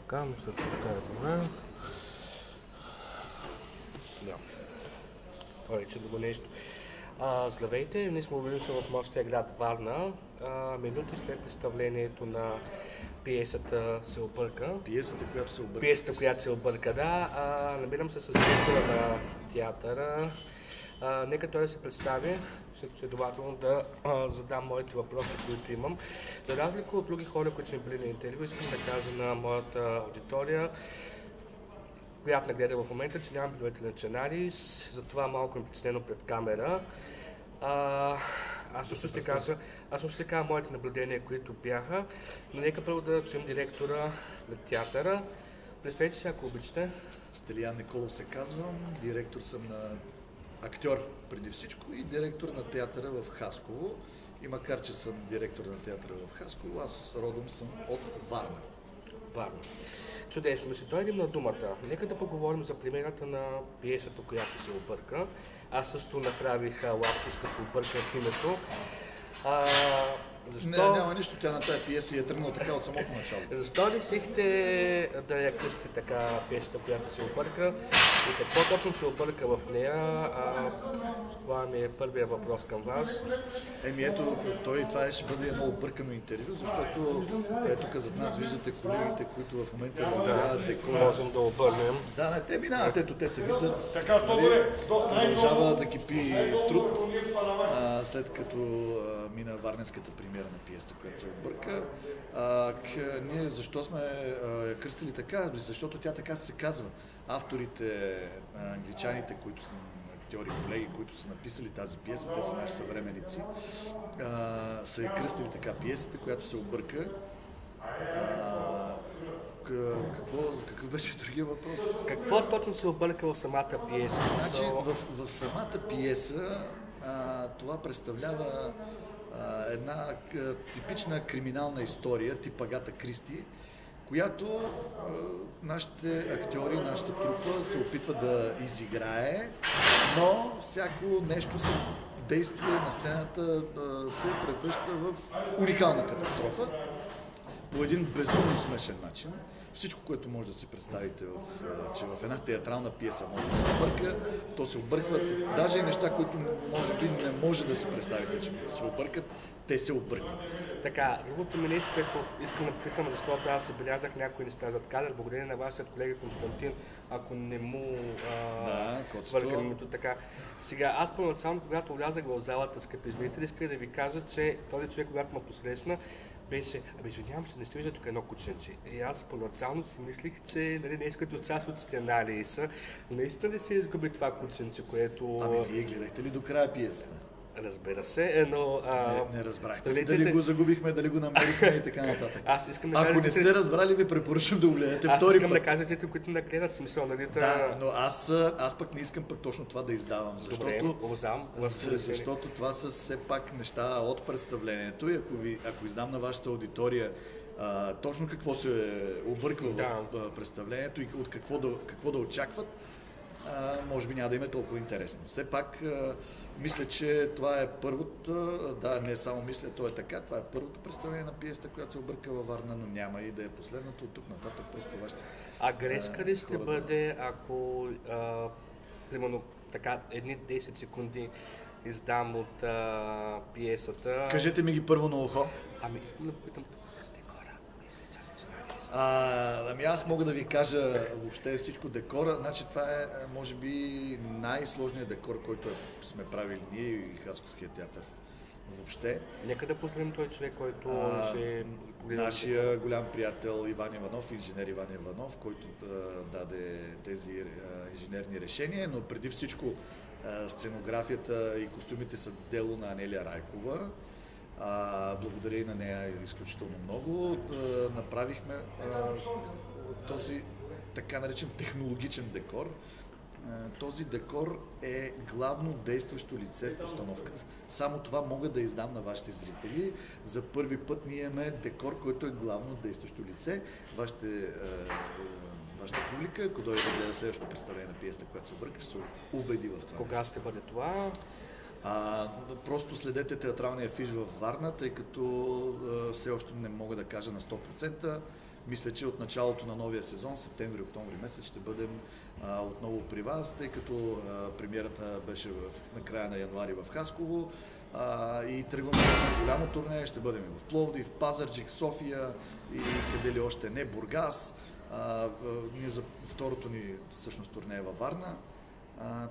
Така, мисля, че така е добре. Да. Повече друго нещо. Здравейте, ние сме обявили се в морския град Варна. Минути след представлението на пиесата се обърка. Пиесата, която се обърка. Пиесата, която се обърка, да. Намирам се с директора на театъра. Нека той да се представи, следователно да задам моите въпроси, които имам. За разлика от други хора, които са били на интервю, искам да кажа на моята аудитория, която не гледа в момента, че нямам предварителен сценарий, затова малко е притеснено пред камера. Аз също ще кажа моите наблюдения, които бяха, но нека първо да чуем директора на театъра. Представете се, ако обичате. Стелиян Николов се казвам, директор съм на актьор преди всичко и директор на театъра в Хасково. И макар, че съм директор на театъра в Хасково, аз родом съм от Варна. Варна. Чудесно, ще дойдем на думата. Нека да поговорим за премиерата на пиесата, която се обърка. Аз също направих лапсус, като обърках името. Защо? Няма нищо, тя на тази пиеса е тръгнала така от самото начало. Защо решихте да я кръстите така пиесата, която се обърка и какво точно се обърка в нея? Това ми е първия въпрос към вас. Ето, това ще бъде едно объркано интервю, защото тук зад нас виждате колегите, които в момента разгледават декора. Можем да обърнем. Да, те минават, ето те се виждат. Продължава да кипи труд, след като мина варненската премиера на пиесата, която се обърка. Ние защо сме кръстили така? Защото тя така се казва. Авторите, англичаните, които са актьори, колеги, които са написали тази пиеса, те са наши съвременици, са я кръстили така пиесата, която се обърка. Какъв беше другия въпрос? Какво точно се обърка в самата пиеса? Значи, в самата пиеса това представлява една типична криминална история, тип Агата Кристи, която нашите актьори, нашата трупа се опитва да изиграе, но всяко нещо действие на сцената се превръща в уникална катастрофа по един безумно смешен начин. Всичко, което може да си представите, че в една театрална пиеса може да се обърка, то се объркват. Даже и неща, които може би не може да си представите, че се объркат, те се объркват. Така, другото ми нещо, което искам да попитам, защото аз забелязах някои неща зад кадър, благодарение на вашия колега Константин, ако не му въркам името така. Сега, аз първоначално, когато влязах в залата, скъпи зрители, исках да ви кажа, че този човек, когато ме посрещна, беше, извинявам се, не сте вижда тук едно кученце. И аз първоначално си мислих, че не е като част от сценария са. Наистина ли се изгуби това кученце, което... Вие гледахте ли до края пиесата? Разбира се, но... Не разбрахте. Дали го загубихме, дали го намерихме и така нататък. Ако не сте разбрали, ви препоръчвам да го гледате втори път. Аз искам да кажа зрители, които не гледат смисъл, нали? Да, но аз пък не искам точно това да издавам, защото това са все пак неща от представлението и ако издам на вашата аудитория точно какво се обърква в представлението и от какво да очакват, може би няма да им е толкова интересно. Все пак мисля, че това е първото, не само мисля, то е така, това е първото представление на пиесата, която се обърка във Варна, но няма и да е последното от тук нататък, просто вашите. Грешка ли ще бъде, ако примерно така едни 10 секунди издам от пиесата? Кажете ми ги първо на ухо. Искам да попитам с декора. Аз мога да ви кажа въобще всичко декора. Значи това е, може би, най-сложният декор, който сме правили ние и Хасковския театър въобще. Нека да поздравим този човек, който се... Нашия голям приятел Иван Иванов, инженер Иван Иванов, който даде тези инженерни решения, но преди всичко сценографията и костюмите са дело на Анелия Райкова. Благодаря и на нея изключително много. Направихме този така наречен технологичен декор. Този декор е главно действащо лице в постановката. Само това мога да издам на вашите зрители. За първи път ние имаме декор, който е главно действащо лице. Вашата публика, ако дойде да гледа следващото представление на пиесата, която се обърка, ще се убеди в това. Кога ще бъде това? Просто следете театралния афиш във Варна, тъй като все още не мога да кажа на 100%. Мисля, че от началото на новия сезон, септември-октомври месец, ще бъдем отново при вас, тъй като премиерата беше на края на януари в Хасково и тръгваме на голямо турне. Ще бъдем в Пловдив, Пазарджик, София и къде ли още не, Бургас. Ние за второто ни всъщност турне е във Варна.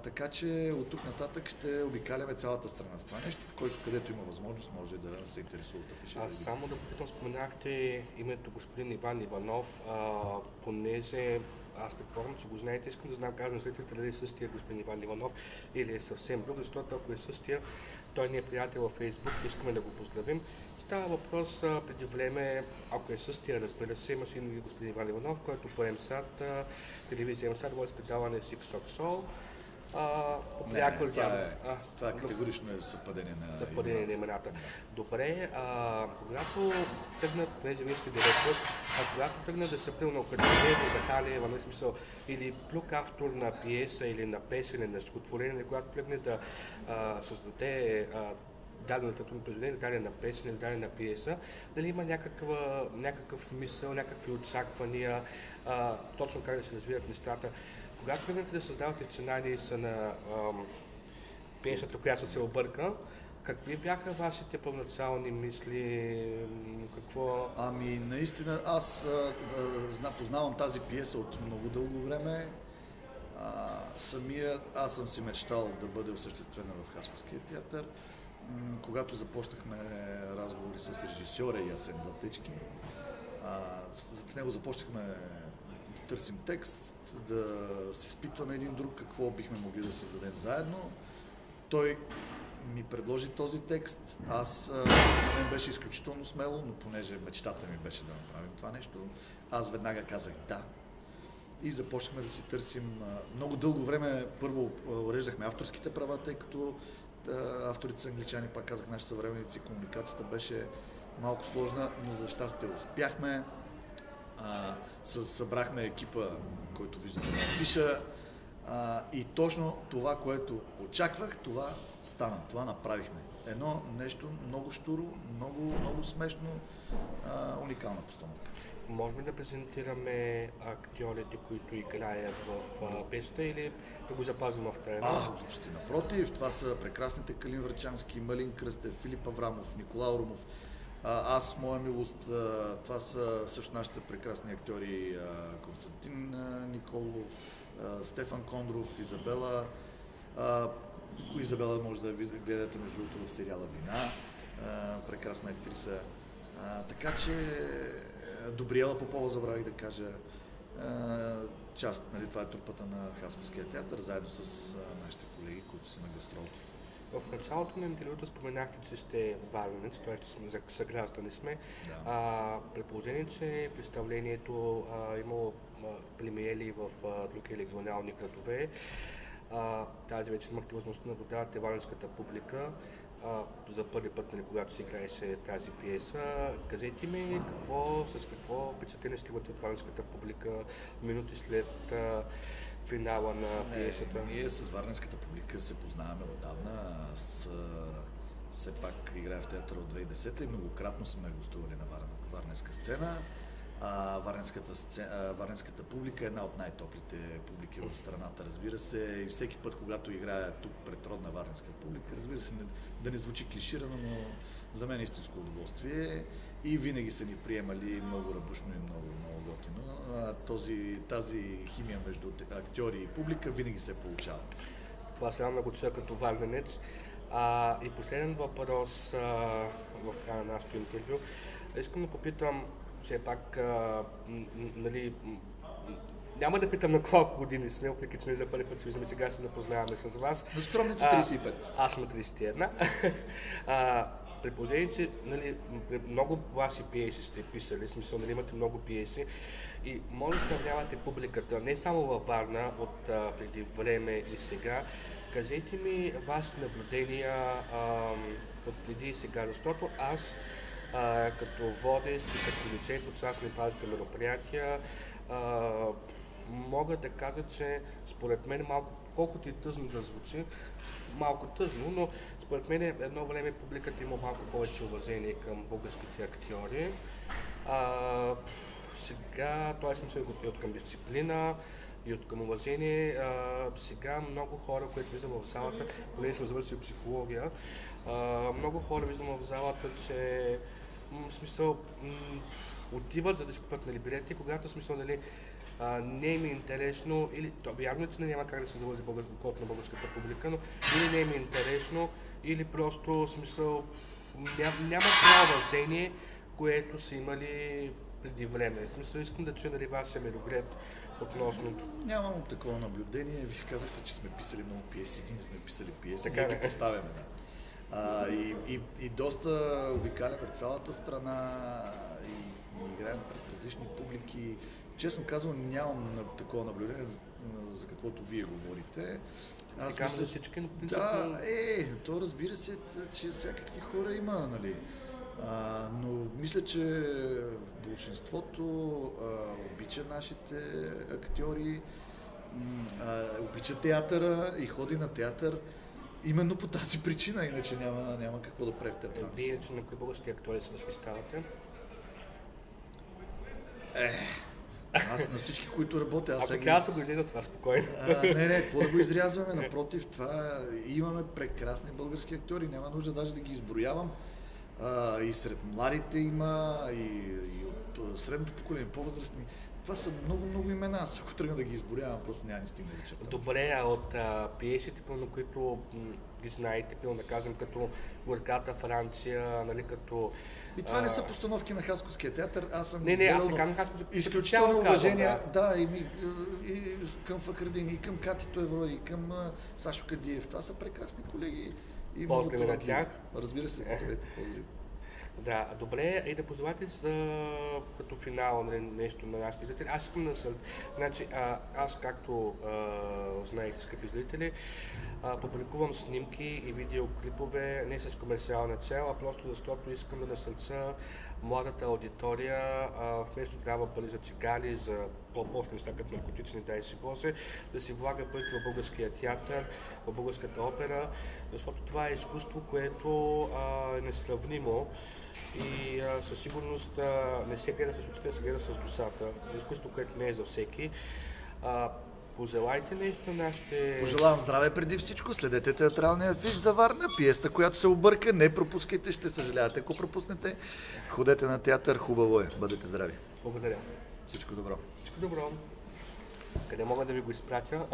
Така че от тук нататък ще обикаляме цялата страна. с това нещо, който където има възможност може да се интересува от афиша. Само да попитам, споменахте името господин Иван Иванов, понеже аз предполагам, че го знаете, искам да знам кажа зрителите дали е същия господин Иван Иванов или е съвсем друг, защото ако е същия, той ни е приятел във Фейсбук, искаме да го поздравим. Става въпрос преди време, ако е същия, разбира се, имаше и господин Иван Иванов, който по МСАТ, телевизия МСАТ, води предаване Six Sock Soul. Това категорично е съвпадение на имената. Добре, когато тръгнат, понеже вие сте директор, когато тръгнат да са пълно като Надежда Захалиева, на смисъл, или друг автор на пиеса или на песен, на стихотворение, когато тръгне да създаде даденото произведение, дадена песен или дадена пиеса, дали има някакъв мисъл, някакви очаквания, точно как да се развият нещата. Когато тръгнете да създавате сценарии на пиесата, която се обърка, какви бяха вашите първоначални мисли? Какво? Наистина, аз познавам тази пиеса от много дълго време. Аз съм си мечтал да бъде осъществена в Хасковския театър. Когато започнахме разговори с режисьора и Асен Датечки, с него започнахме да търсим текст, да се изпитваме един друг какво бихме могли да създадем заедно. Той ми предложи този текст. За мен беше изключително смело, но понеже мечтата ми беше да направим това нещо, аз веднага казах да. И започнахме да си търсим. Много дълго време първо уреждахме авторските права, тъй като авторите са англичани, пак казах, наши съвременници, комуникацията беше малко сложна, но за щастие успяхме. Събрахме екипа, който виждате на афиша, и точно това, което очаквах, това стана, това направихме. Едно нещо много щуро, много смешно, уникална постановка. Можем да презентираме актьорите, които играят в песента, или да го запазим в тайна? Напротив, това са прекрасните Калин Врачански, Малин Кръстев, Филип Аврамов, Николай Оромов, аз, моя милост. Това са също нашите прекрасни актьори Константин Николов, Стефан Кондров, Изабела. Изабела може да гледате между другото в сериала Вина, прекрасна актриса. Така че Добриела Попова, забравих да кажа, част, това е трупата на Хасковския театър, заедно с нашите колеги, които са на гастрол. В началото на интервюто споменахте, че сте варненец, т.е. че съграждани сме. Да. При положение, че представлението имало премиери в други регионални градове, тази вече имахте възможността да наблюдавате варненската публика. За първи път, когато се играеше тази пиеса. Кажете ми с какво впечатление стигате от варненската публика минути след финала на пиесата? Ние с варненската публика се познаваме отдавна. Аз все пак играя в театъра от 2010 и многократно сме гостували на варненска сцена. Варненската публика е една от най-топлите публики в страната, разбира се. И всеки път, когато играя тук пред родна варненска публика, разбира се, да не звучи клиширано, но за мен е истинско удоволствие. И винаги са ни приемали много радушно и много готино. Тази химия между актьори и публика винаги се получава. Това сега много чуя като варненец. И последен въпрос в края на нашото интервю. Искам да попитам, все пак, няма да питам на колко години сме, въпреки че не за първи път се виждаме, сега се запознаваме с вас. На скромните 35. Аз съм 31. При положение, че много ваши пиеси сте писали, смисъл, имате много пиеси и може да сравнявате публиката не само във Варна от преди време и сега. Кажете ми вашите наблюдения от преди и сега, защото аз като водещ и като лицей по част на правите мероприятия, мога да кажа, че според мен колкото и тъжно да звучи, малко тъжно, но според мен едно време публиката има малко повече уважение към българските актьори. сега, т.е. смисъл и от към дисциплина, и от към уважение. Сега много хора, които виждам в залата, поне съм завършил психология, много хора виждам в залата, че в смисъл отиват за да си купят билети, когато в смисъл не им е интересно, или то вярно е, че няма как да се завързи код на българската публика, но или не им е интересно, или просто в смисъл няма това уважение, което са имали преди време. В смисъл искам да чуя вашия мироглед относно. Нямам такова наблюдение. Вие казахте, че сме писали много пиеси, ние сме писали пиеси, така, ние ги поставяме. Да. И доста обикаляме в цялата страна и играем пред различни публики. Честно казвам, нямам такова наблюдение, за каквото вие говорите. Аз мисля, за всички, но принципно... Да, то разбира се, че всякакви хора има, нали. Но мисля, че большинството обича нашите актьори, обича театъра и ходи на театър именно по тази причина, иначе няма какво да прави в театъра. Вие, че на кои български актьори се възхищавате? Аз на всички, които работя... Ако трябва да се го излиза това спокойно. Не, какво да го изрязваме? Напротив, това имаме прекрасни български актьори, няма нужда даже да ги изброявам. И сред младите има, и от средното поколение, по-възрастни. Това са много имена. Аз ако тръгна да ги изброявам, просто няма ни стигна да чакам. Добре, а от пиесите, на които ги знаете, да кажем, като Горката Франция, нали, като... И това не са постановки на Хасковския театър. Аз съм аз не казвам Хасковския. Изключително уважение, и към Фахредин, и към Кати Тойвро, и към Сашо Кадиев. Това са прекрасни колеги. И поздрави на тях. Разбира се, поздрави. Да, добре, и да позовате като финал нещо на нашите зрители. Аз искам да значи, аз както знаете, скъпи зрители, публикувам снимки и видеоклипове не с комерциална цел, а просто защото искам да насърча младата аудитория, вместо да дава пари за цигали, за по-постни неща като наркотични, дай си Боже, да си влага парите в българския театър, в българската опера, защото това е изкуство, което е несравнимо и със сигурност не се гледа с очите, се гледа с душата. Изкуство, което не е за всеки. Пожелайте нещо нашите... Пожелавам здраве преди всичко. Следете театралния афиш за Варна. Пиеста, която се обърка. Не пропускайте, ще съжалявате, ако пропуснете. Ходете на театър, хубаво е. Бъдете здрави. Благодаря. Всичко добро. Всичко добро. Къде мога да ви го изпратя?